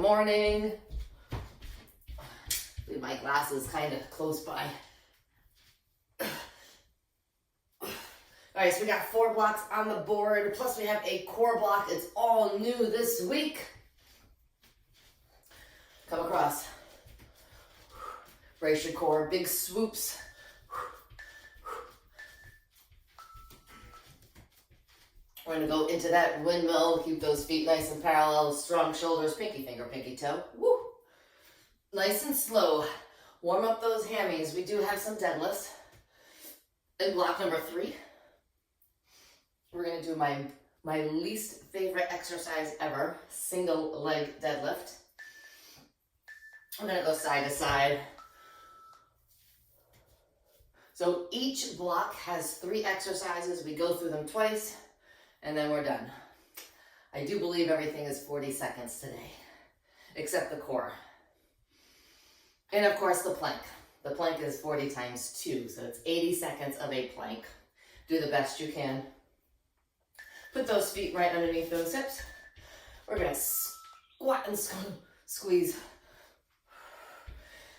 Morning. Leave my glasses kind of close by. All right, so we got 4 blocks on the board, plus we have a core block. It's all new this week. Come across. Brace your core, big swoops. We're gonna go into that windmill, keep those feet nice and parallel, strong shoulders, pinky finger, pinky toe. Woo! Nice and slow. Warm up those hammies. We do have some deadlifts. In block number 3, we're gonna do my least favorite exercise ever, single leg deadlift. I'm gonna go side to side. So each block has 3 exercises. We go through them twice, and then we're done. I do believe everything is 40 seconds today, except the core. And of course the plank. The plank is 40 times 2, so it's 80 seconds of a plank. Do the best you can. Put those feet right underneath those hips. We're gonna squat and squeeze.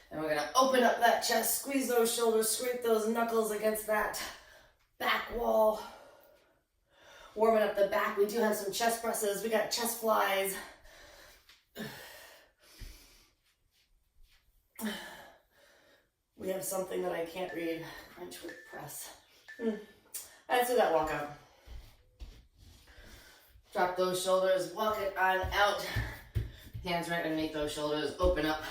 And we're gonna open up that chest, squeeze those shoulders, scrape those knuckles against that back wall. Warming up the back. We do have some chest presses. We got chest flies. We have something that I can't read. Crunch with press. Let's do that walk out. Drop those shoulders, walk it on out. Hands right underneath those shoulders, open up.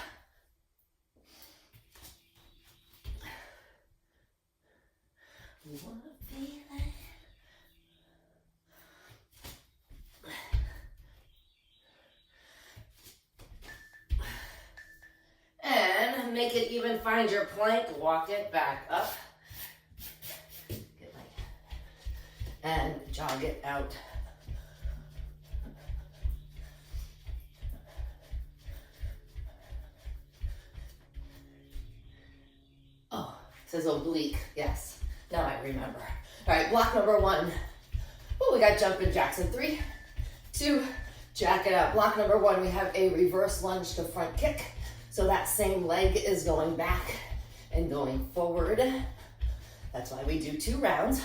And make it even, find your plank, walk it back up. And jog it out. Oh, it says oblique, yes. Now I remember. All right, block number 1. Oh, we got jumping jacks in 3, 2, jack it out. Block number 1, we have a reverse lunge to front kick. So that same leg is going back and going forward. That's why we do 2 rounds.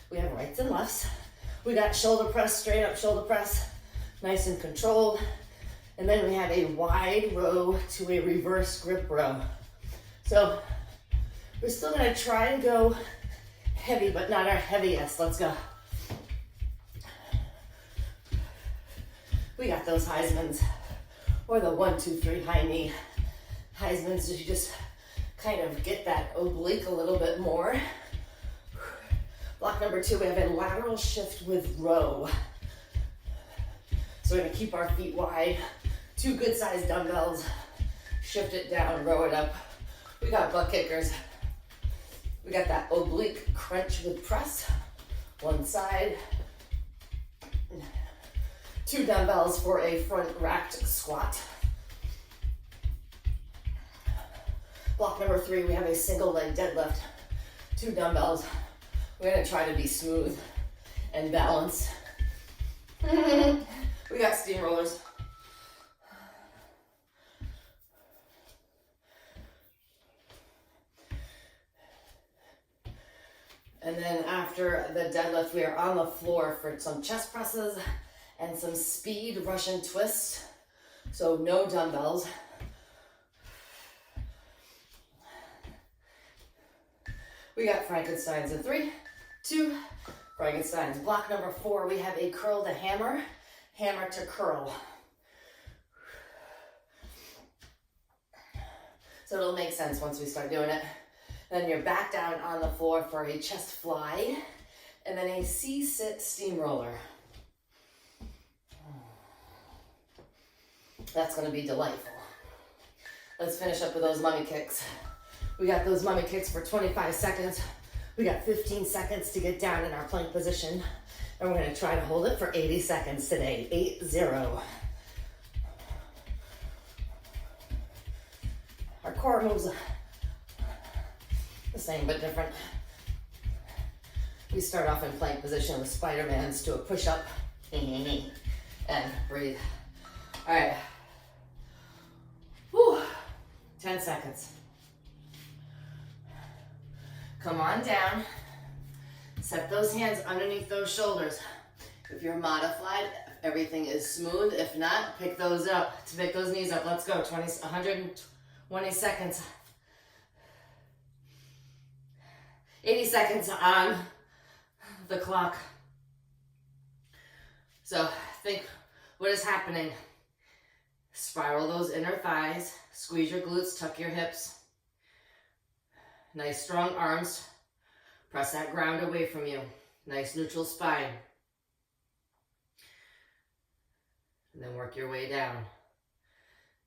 We have rights and lefts. We got shoulder press, straight up shoulder press, nice and controlled. And then we have a wide row to a reverse grip row. So we're still gonna try and go heavy, but not our heaviest. Let's go. We got those Heismans, or the 1, 2, 3 high knee. Heismans, you just kind of get that oblique a little bit more. Block number 2, we have a lateral shift with row. So we're gonna keep our feet wide. 2 good sized dumbbells. Shift it down, row it up. We got butt kickers. We got that oblique crunch with press. 1 side. 2 dumbbells for a front racked squat. Block number 3, we have a single leg deadlift. 2 dumbbells. We're gonna try to be smooth and balanced. We got steamrollers. And then after the deadlift, we are on the floor for some chest presses and some speed Russian twists. So no dumbbells. We got Frankensteins in 3, 2, Frankensteins. Block number 4, we have a curl to hammer, hammer to curl. So it'll make sense once we start doing it. Then you're back down on the floor for a chest fly, and then a C-sit steamroller. That's gonna be delightful. Let's finish up with those mummy kicks. We got those mummy kicks for 25 seconds. We got 15 seconds to get down in our plank position. And we're gonna try to hold it for 80 seconds today, 8-0. Our core moves the same but different. We start off in plank position with Spider-Mans to a push-up and breathe. All right, 10 seconds. Come on down. Set those hands underneath those shoulders. If you're modified, everything is smooth. If not, pick those up. Pick those knees up. Let's go. 120 seconds. 80 seconds on the clock. So think what is happening. Spiral those inner thighs. Squeeze your glutes. Tuck your hips. Nice strong arms. Press that ground away from you. Nice neutral spine. And then work your way down.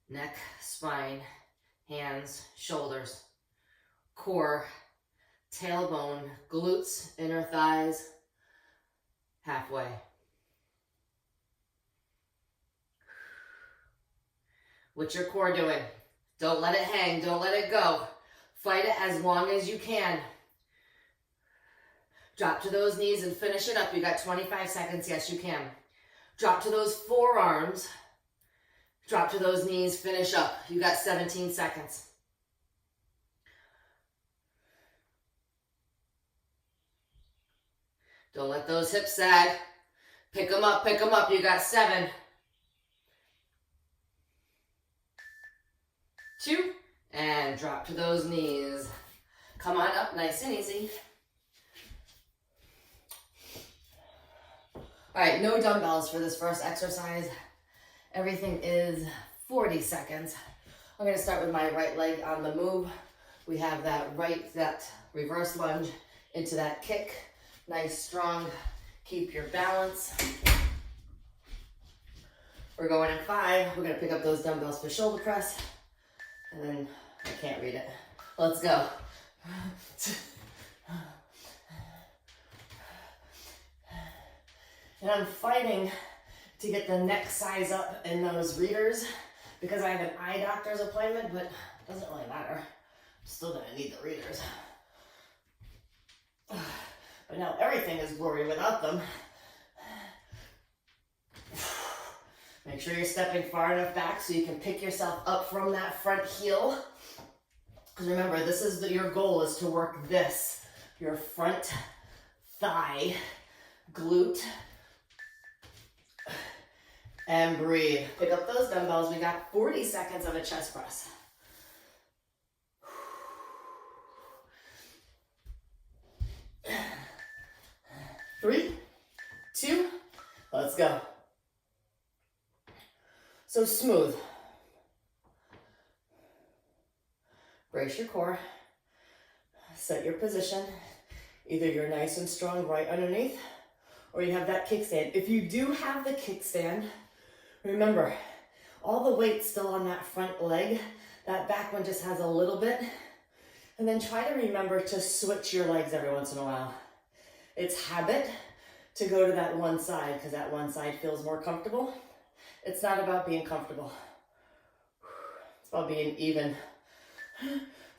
Neck, spine, hands, shoulders, core, tailbone, glutes, inner thighs, halfway. What's your core doing? Don't let it hang. Don't let it go. Fight it as long as you can. Drop to those knees and finish it up. You got 25 seconds. Yes, you can. Drop to those forearms. Drop to those knees. Finish up. You got 17 seconds. Don't let those hips sag. Pick them up. Pick them up. You got 7. 2. And drop to those knees. Come on up. Nice and easy. All right, no dumbbells for this first exercise. Everything is 40 seconds. I'm gonna start with my right leg on the move. We have that reverse lunge into that kick. Nice, strong, keep your balance. We're going in 5. We're gonna pick up those dumbbells for shoulder press. And then, I can't read it. Let's go. And I'm fighting to get the neck size up in those readers because I have an eye doctor's appointment, but it doesn't really matter. I'm still gonna need the readers. But now everything is blurry without them. Make sure you're stepping far enough back so you can pick yourself up from that front heel. Because remember, this is your goal is to work this, your front thigh, glute, and breathe. Pick up those dumbbells. We got 40 seconds of a chest press. Three, 2, let's go. So smooth. Brace your core. Set your position. Either you're nice and strong right underneath, or you have that kickstand. If you do have the kickstand, remember, all the weight's still on that front leg. That back one just has a little bit. And then try to remember to switch your legs every once in a while. It's habit to go to that one side because that one side feels more comfortable. It's not about being comfortable. It's about being even.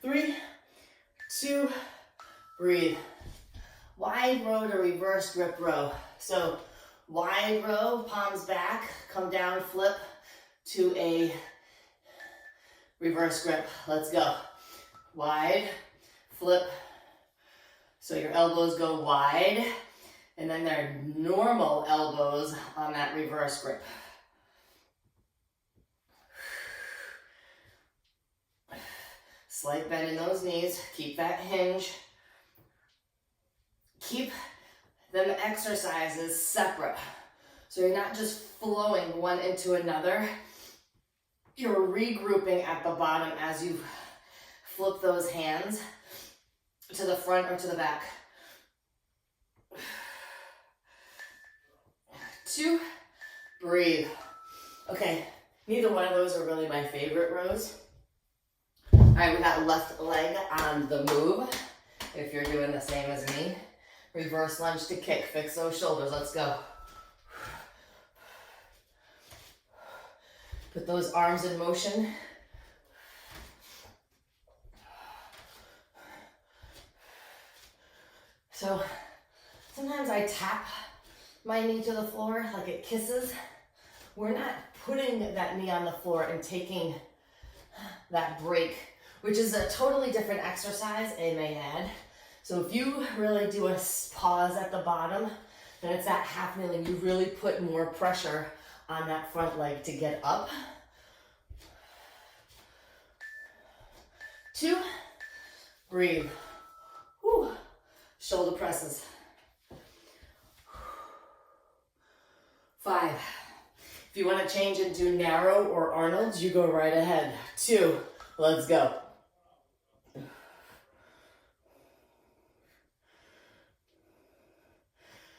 3, 2, breathe. Wide row to reverse grip row. So wide row, palms back, come down, flip to a reverse grip. Let's go. Wide, flip. So your elbows go wide, and then they're normal elbows on that reverse grip. Slight bend in those knees. Keep that hinge. Keep them exercises separate. So you're not just flowing one into another. You're regrouping at the bottom as you flip those hands to the front or to the back. 2, breathe. Okay, neither one of those are really my favorite rows. All right, we got left leg on the move. If you're doing the same as me, reverse lunge to kick. Fix those shoulders. Let's go. Put those arms in motion. So sometimes I tap my knee to the floor like it kisses. We're not putting that knee on the floor and taking that break. which is a totally different exercise, I may add. So if you really do a pause at the bottom, then it's that half kneeling. You really put more pressure on that front leg to get up. 2, breathe. Whew. Shoulder presses. 5. If you want to change and do narrow or Arnold's, you go right ahead. 2, let's go.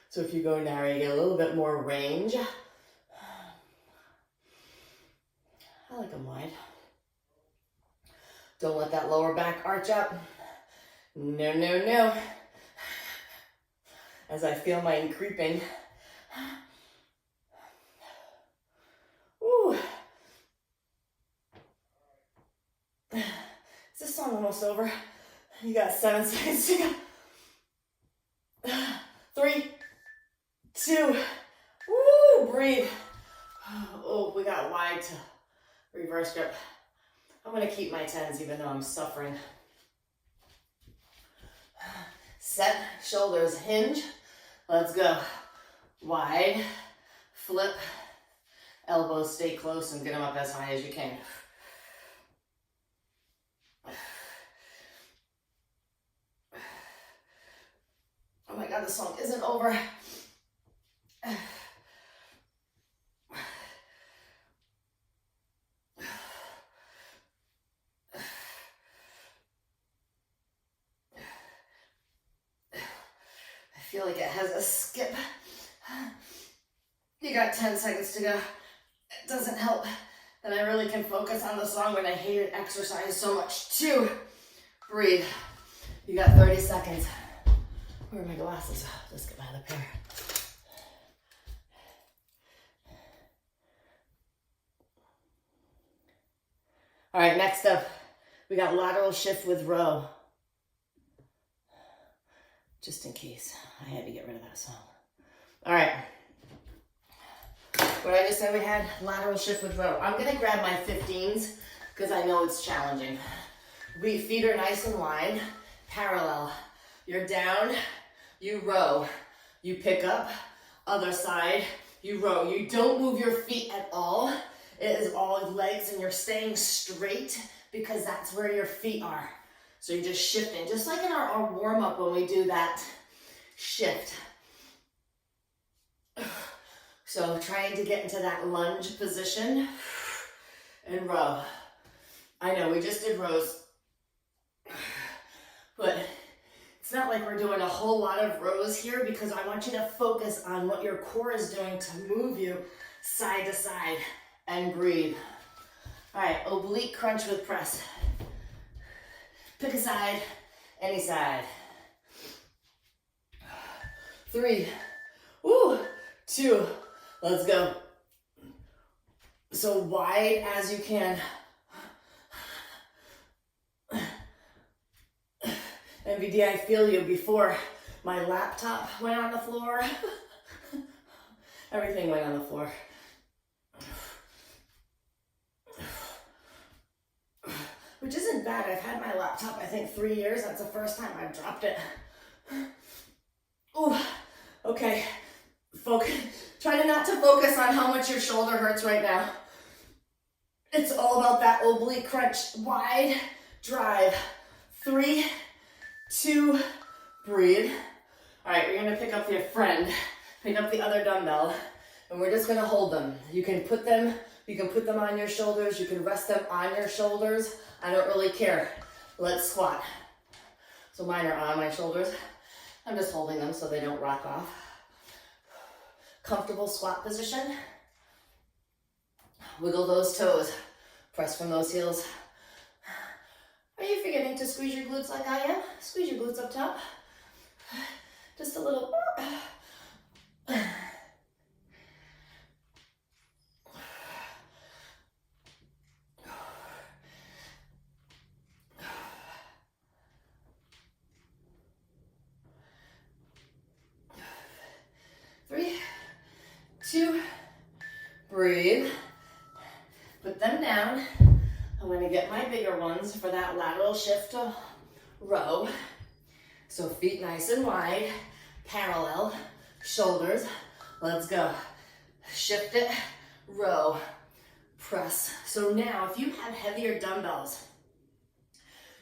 So if you go narrow, you get a little bit more range. I like them wide. Don't let that lower back arch up. No, no, no. As I feel mine creeping. Ooh. Is this song almost over? You got 7 seconds to go. 3, 2, woo, breathe. Oh, we got wide to reverse grip. I'm gonna keep my 10s even though I'm suffering. Set, shoulders hinge. Let's go. Wide, flip, elbows stay close and get them up as high as you can. Oh my God, this song isn't over. I feel like it has a skip. You got 10 seconds to go. It doesn't help that I really can focus on the song when I hated exercise so much. 2, breathe. You got 30 seconds. Where are my glasses? Let's get my other pair. All right, next up, we got lateral shift with row. Just in case I had to get rid of that song. All right. What I just said we had, lateral shift with row. I'm gonna grab my 15s because I know it's challenging. Feet are nice and wide, parallel. You're down, you row. You pick up, other side, you row. You don't move your feet at all. It is all legs and you're staying straight because that's where your feet are. So you're just shifting, just like in our warm-up when we do that shift. So trying to get into that lunge position and row. I know we just did rows, but it's not like we're doing a whole lot of rows here because I want you to focus on what your core is doing to move you side to side and breathe. All right, oblique crunch with press. Pick a side, any side. 3, 2, let's go. So wide as you can. MVD, I feel you. Before my laptop went on the floor, everything went on the floor. Which isn't bad. I've had my laptop, I think, 3 years. That's the first time I've dropped it. Ooh, okay. Try not to focus on how much your shoulder hurts right now. It's all about that oblique crunch. Wide drive. 3, 2, breathe. All right, you're gonna pick up your friend, pick up the other dumbbell, and we're just gonna hold them. You can put them on your shoulders, you can rest them on your shoulders. I don't really care. Let's squat. So mine are on my shoulders. I'm just holding them so they don't rock off. Comfortable squat position. Wiggle those toes. Press from those heels. Are you forgetting to squeeze your glutes like I am? Squeeze your glutes up top. Just a little. 3, 2, breathe. Put them down. I'm gonna get my bigger ones for that lateral shift to row. So feet nice and wide, parallel, shoulders. Let's go. Shift it, row, press. So now if you have heavier dumbbells,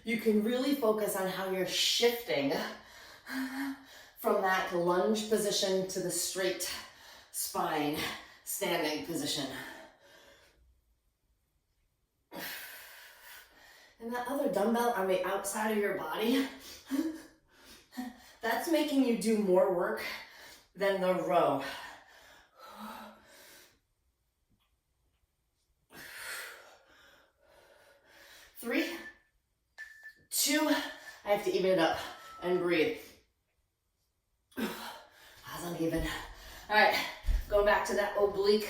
you can really focus on how you're shifting from that lunge position to the straight spine standing position. And that other dumbbell on the outside of your body, that's making you do more work than the row. Three, two, I have to even it up and breathe. That's uneven. All right, going back to that oblique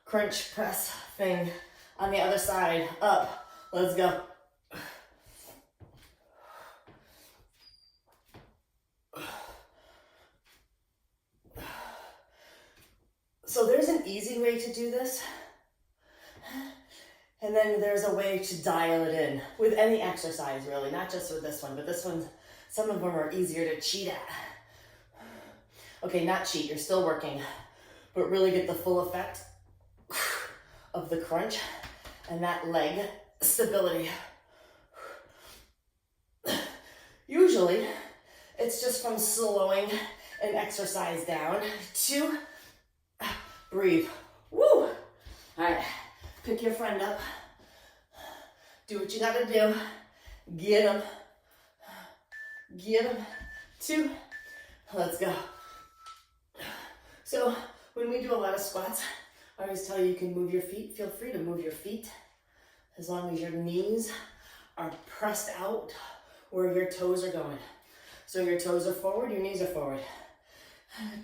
crunch press thing on the other side, up. Let's go. So there's an easy way to do this. And then there's a way to dial it in with any exercise really, not just with this one, but this one, some of them are easier to cheat at. Okay, not cheat, you're still working, but really get the full effect of the crunch and that leg stability. Usually, it's just from slowing an exercise down to breathe. Woo! All right, pick your friend up. Do what you gotta do. Get them. Get them. Two. Let's go. So, when we do a lot of squats, I always tell you you can move your feet. Feel free to move your feet as long as your knees are pressed out where your toes are going. So your toes are forward, your knees are forward.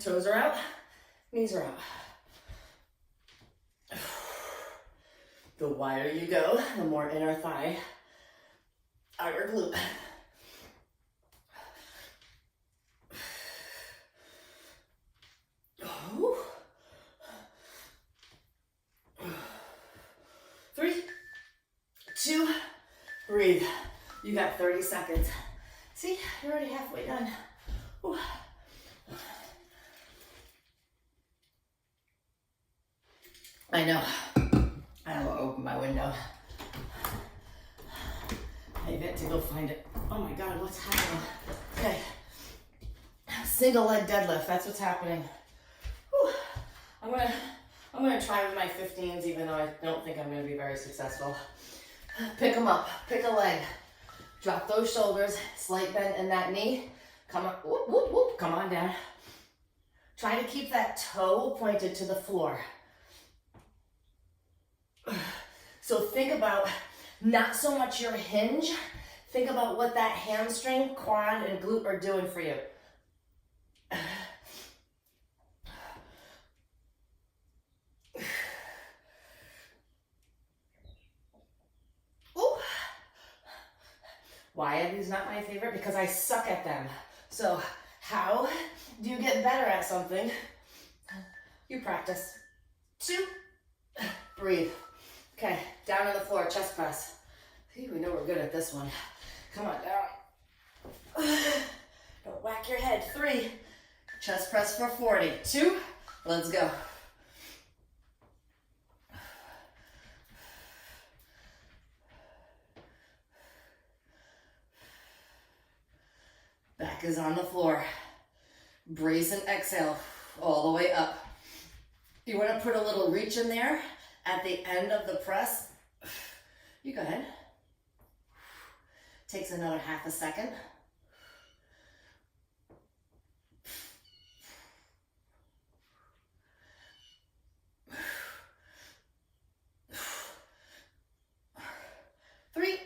Toes are out, knees are out. The wider you go, the more inner thigh, outer glute. Three, two, breathe. You got 30 seconds. See, you're already halfway done. Ooh. I know. I will open my window. I meant to go find it. Oh my God, what's happening? Okay. Single leg deadlift, that's what's happening. Whew. I'm gonna try with my 15s, even though I don't think I'm gonna be very successful. Pick them up, pick a leg. Drop those shoulders, slight bend in that knee. Come on, whoop, whoop, whoop, come on down. Try to keep that toe pointed to the floor. So think about not so much your hinge, think about what that hamstring, quad, and glute are doing for you. Ooh. Why are these not my favorite? Because I suck at them. So how do you get better at something? You practice. Two, breathe. Okay, down on the floor, chest press. See, we know we're good at this one. Come on, down. Don't whack your head. 3, chest press for 40. 2, let's go. Back is on the floor. Brace and exhale all the way up. You want to put a little reach in there at the end of the press. You go ahead. Takes another half a second. Three,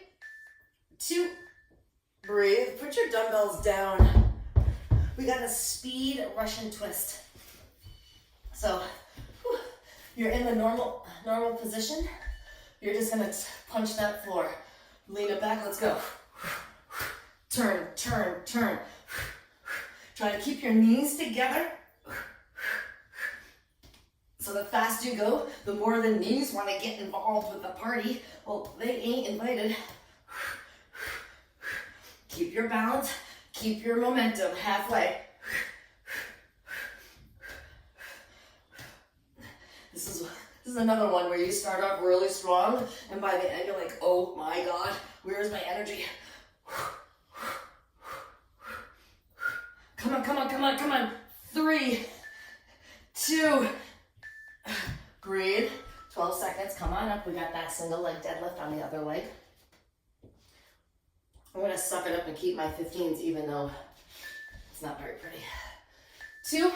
2, breathe. Put your dumbbells down. We got a speed Russian twist. So you're in the normal position. You're just gonna punch that floor. Lean it back, let's go. Turn, turn, turn. Try to keep your knees together. So the faster you go, the more the knees want to get involved with the party. Well, they ain't invited. Keep your balance, keep your momentum halfway. This is another one where you start off really strong, and by the end you're like, oh my God, where's my energy? Come on, come on, come on, come on. 3, 2, breathe. 12 seconds, come on up. We got that single leg deadlift on the other leg. I'm gonna suck it up and keep my 15s even though it's not very pretty. 2,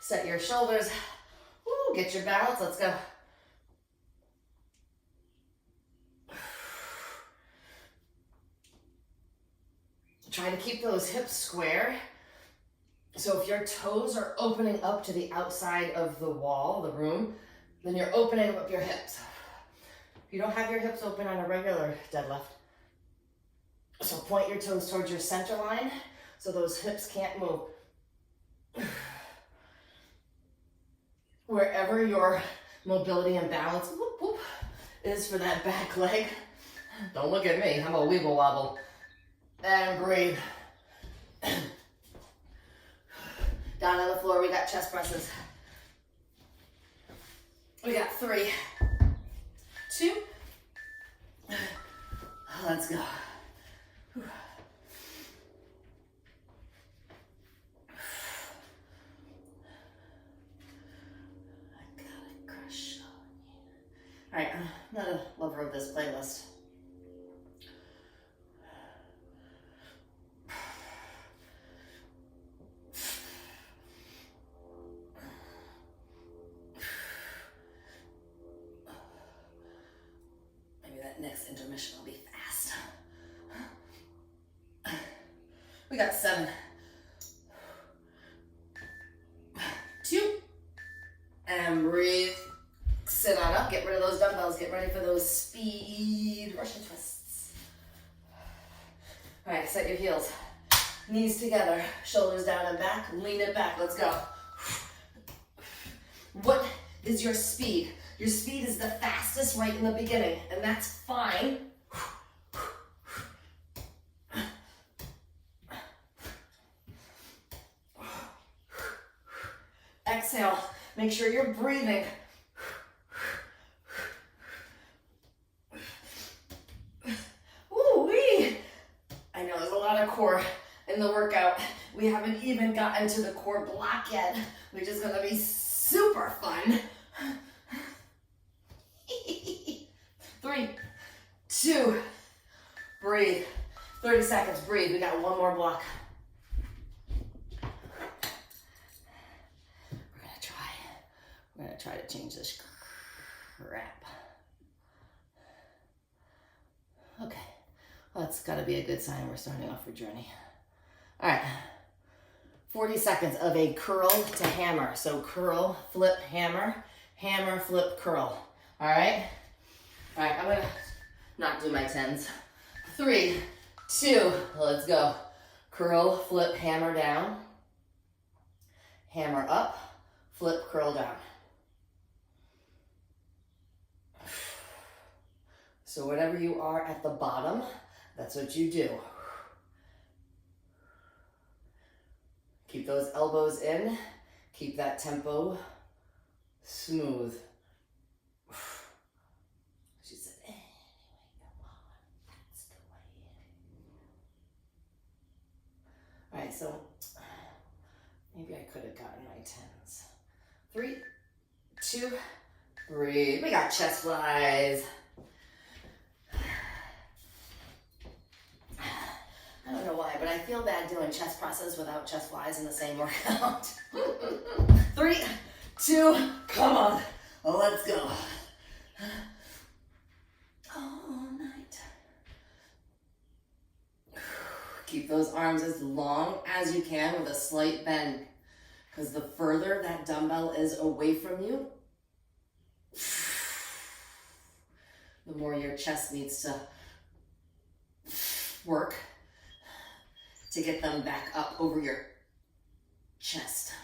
set your shoulders. Woo, get your balance, let's go. Try to keep those hips square. So if your toes are opening up to the outside of the wall, the room, then you're opening up your hips. You don't have your hips open on a regular deadlift. So point your toes towards your center line so those hips can't move. Wherever your mobility and balance whoop, whoop, is for that back leg. Don't look at me, I'm a wiggle wobble. And breathe. Down on the floor, we got chest presses. We got 3, 2, let's go. All right, I'm not a lover of this playlist. Maybe that next intermission will be fast. We got 7, 2, and breathe. Sit on up, get rid of those dumbbells, get ready for those speed Russian twists. All right, set your heels. Knees together, shoulders down and back, lean it back, let's go. What is your speed? Your speed is the fastest right in the beginning, and that's fine. Exhale, make sure you're breathing. Core in the workout. We haven't even gotten to the core block yet, which is gonna be super fun. 3, 2, breathe. 30 seconds, breathe. We got one more block. We're gonna try to change this crap. Okay. Well, that's got to be a good sign we're starting off our journey. All right, 40 seconds of a curl to hammer. So curl, flip, hammer, hammer, flip, curl. All right? All right, I'm going to not do my 10s. 3, 2, let's go. Curl, flip, hammer down. Hammer up, flip, curl down. So whatever you are at the bottom, that's what you do. Keep those elbows in. Keep that tempo smooth. She said, anyway, come on, that's the way. All right, so maybe I could have gotten my 10s. 3, 2, breathe. We got chest flies. I don't know why, but I feel bad doing chest presses without chest flies in the same workout. 3, 2, come on. Let's go. All night. Keep those arms as long as you can with a slight bend, because the further that dumbbell is away from you, the more your chest needs to work to get them back up over your chest.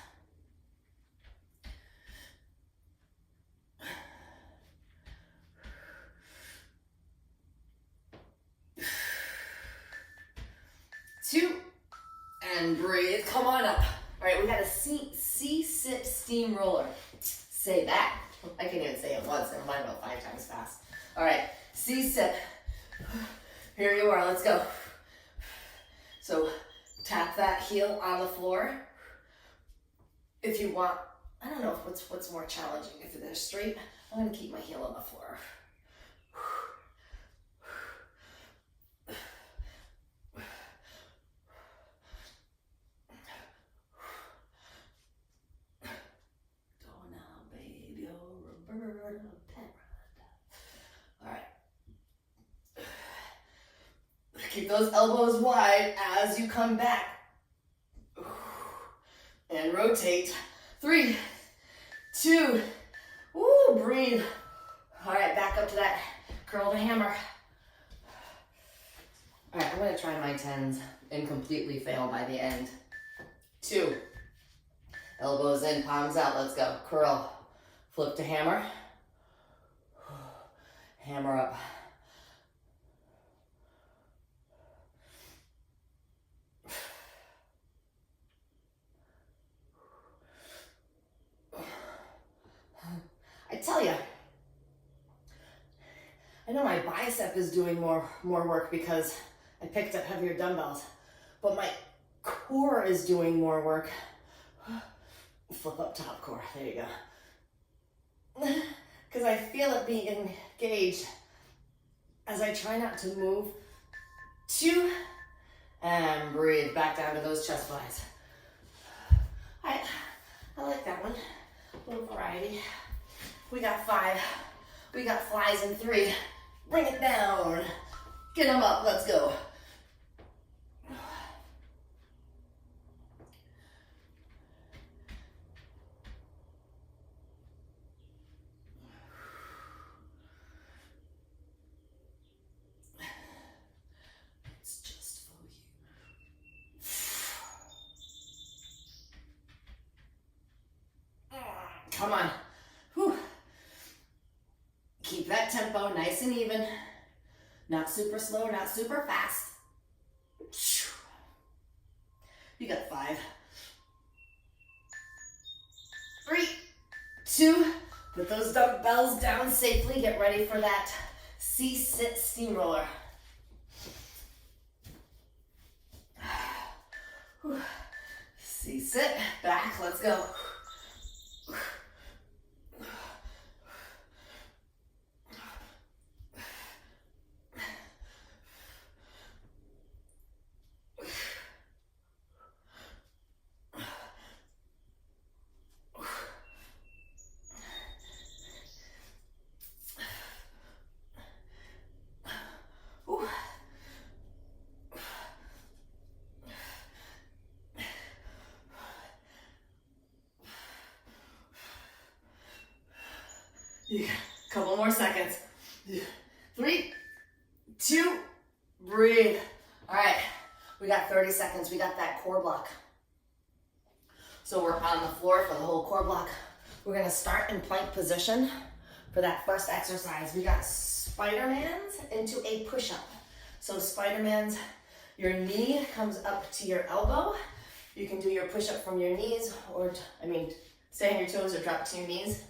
and breathe. Come on up. All right, we got a C-sit steamroller. Say that. I can't even say it once, never mind about 5 times fast. All right, C-sit. Here you are, let's go. So tap that heel on the floor. If you want, I don't know what's more challenging. If they're straight, I'm gonna keep my heel on the floor. All right. Keep those elbows wide as you come back. And rotate. 3, 2, woo, breathe. All right, back up to that curl to hammer. All right, I'm gonna try my 10s and completely fail by the end. 2, elbows in, palms out, let's go. Curl, flip to hammer. Hammer up. I tell you, I know my bicep is doing more work because I picked up heavier dumbbells, but my core is doing more work. Flip up top core, there you go. Because I feel it being engaged as I try not to move. 2, and breathe back down to those chest flies. I like that one, a little variety. We got 5, we got flies in 3. Bring it down, get them up, let's go. It's just for you. Come on. Whew. Keep that tempo nice and even. Not super slow, not super fast. You got 5. 3, 2, put those dumbbells down safely. Get ready for that C-sit steamroller. C-sit, back, let's go. Couple more seconds. 3, 2, breathe. All right, we got 30 seconds. We got that core block. So we're on the floor for the whole core block. We're gonna start in plank position for that first exercise. We got Spider-Mans into a push-up. So Spider-Mans, your knee comes up to your elbow. You can do your push-up from your knees, or stay on your toes or drop to your knees.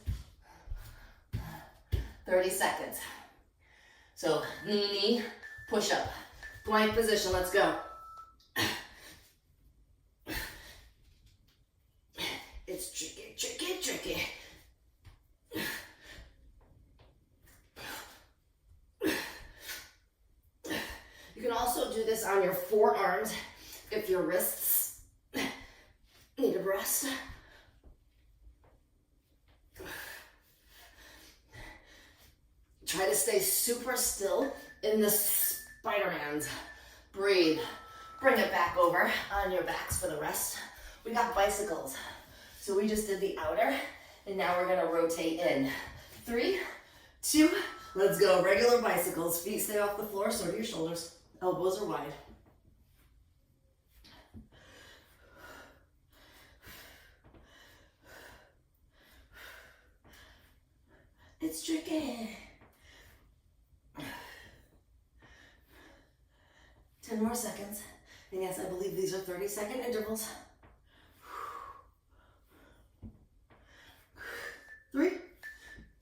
30 seconds. So knee, push up. Plank position, let's go. It's tricky, tricky, tricky. You can also do this on your forearms if your wrists need a rest. Try to stay super still in the Spider-Mans. Breathe. Bring it back over on your backs for the rest. We got bicycles. So we just did the outer, and now we're gonna rotate in. 3, 2, let's go. Regular bicycles. Feet stay off the floor, so do your shoulders. Elbows are wide. It's tricky. 10 more seconds. And yes, I believe these are 30-second intervals. 3,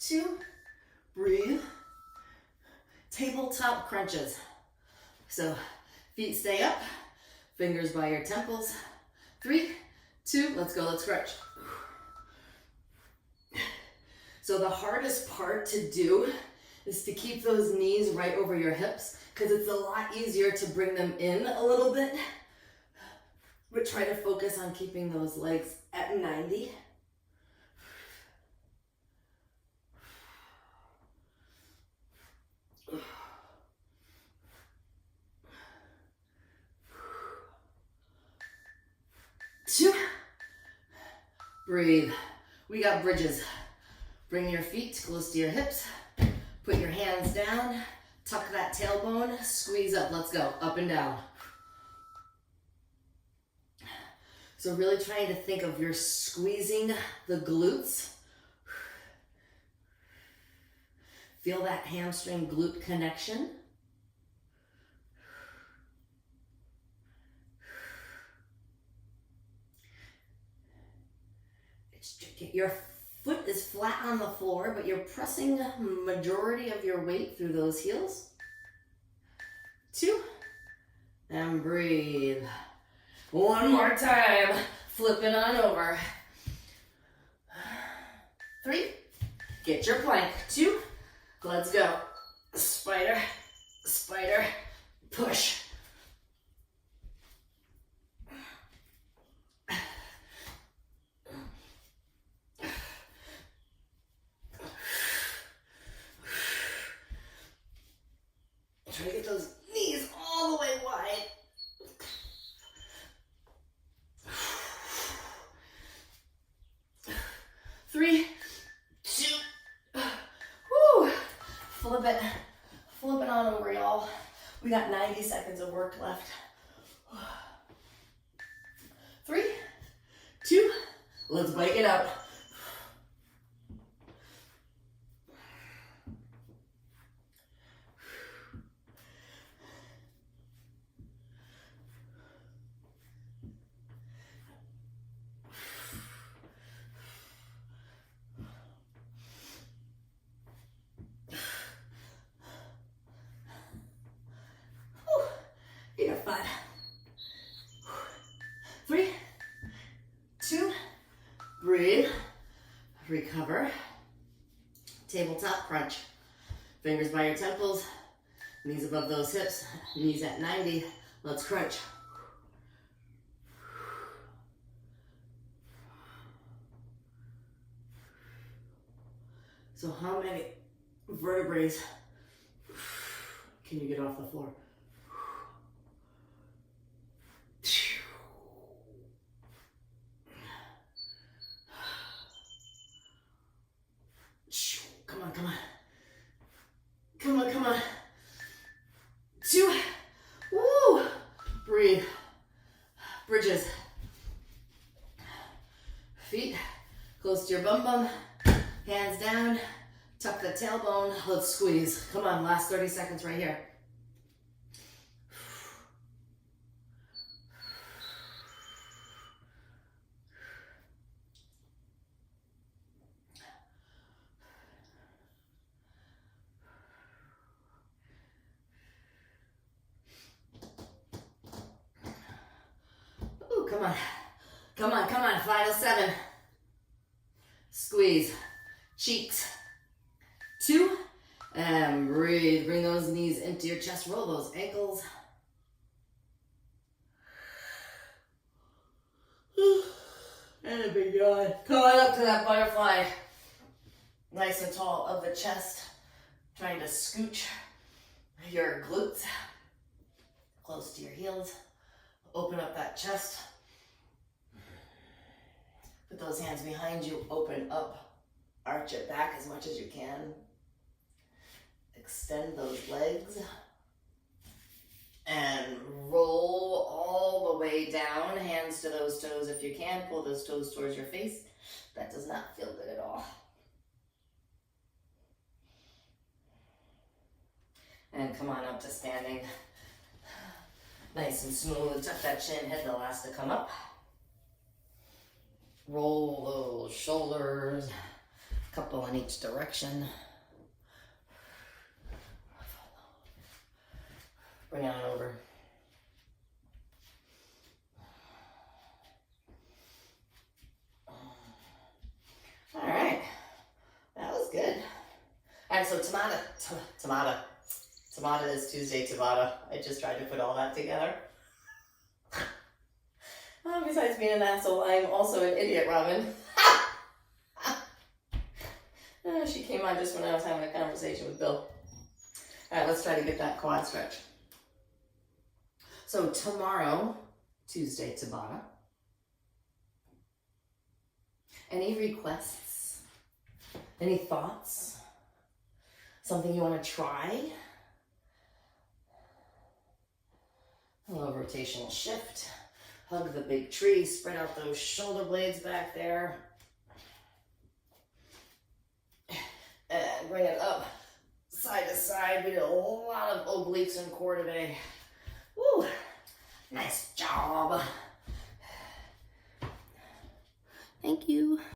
2, breathe. Tabletop crunches. So feet stay up, fingers by your temples. 3, 2, let's go, let's crunch. So the hardest part to do is to keep those knees right over your hips, because it's a lot easier to bring them in a little bit, but try to focus on keeping those legs at 90. Two. Breathe. We got bridges. Bring your feet close to your hips. Put your hands down. Tuck that tailbone. Squeeze up. Let's go. Up and down. So really trying to think of you're squeezing the glutes. Feel that hamstring glute connection. Your foot is flat on the floor, but you're pressing the majority of your weight through those heels. 2, and breathe. One more time. Flip it on over. 3, get your plank. 2, let's go. Spider, spider, push. Try to get those knees all the way wide. Three, 2, whoo. Flip it on over, y'all. We got 90 seconds of work left. 3, 2, let's bike it out. You got 5. 3, 2, breathe, recover. Tabletop crunch. Fingers by your temples, knees above those hips, knees at 90. Let's crunch. So how many vertebrae can you get off the floor? Come on, come on. Come on, come on. 2. Woo! Breathe. Bridges. Feet close to your bum bum. Hands down. Tuck the tailbone. Let's squeeze. Come on, last 30 seconds right here. Come on, come on, come on, final 7. Squeeze, cheeks. 2, and breathe. Bring those knees into your chest, roll those ankles. And a big yawn. Come on up to that butterfly. Nice and tall of the chest. Trying to scooch your glutes close to your heels. Open up that chest. Put those hands behind you, open up, arch it back as much as you can. Extend those legs. And roll all the way down, hands to those toes if you can. Pull those toes towards your face. That does not feel good at all. And come on up to standing. Nice and smooth. Tuck that chin, head the last to come up. Roll those shoulders, a couple in each direction. Bring it on over. All right, that was good. All right, so Tabata is Tuesday Tabata. I just tried to put all that together. Besides being an asshole, I'm also an idiot, Robin. She came on just when I was having a conversation with Bill. All right, let's try to get that quad stretch. So tomorrow, Tuesday Tabata. Any requests? Any thoughts? Something you want to try? A little rotational shift. Hug the big tree. Spread out those shoulder blades back there. And bring it up side to side. We did a lot of obliques and core today.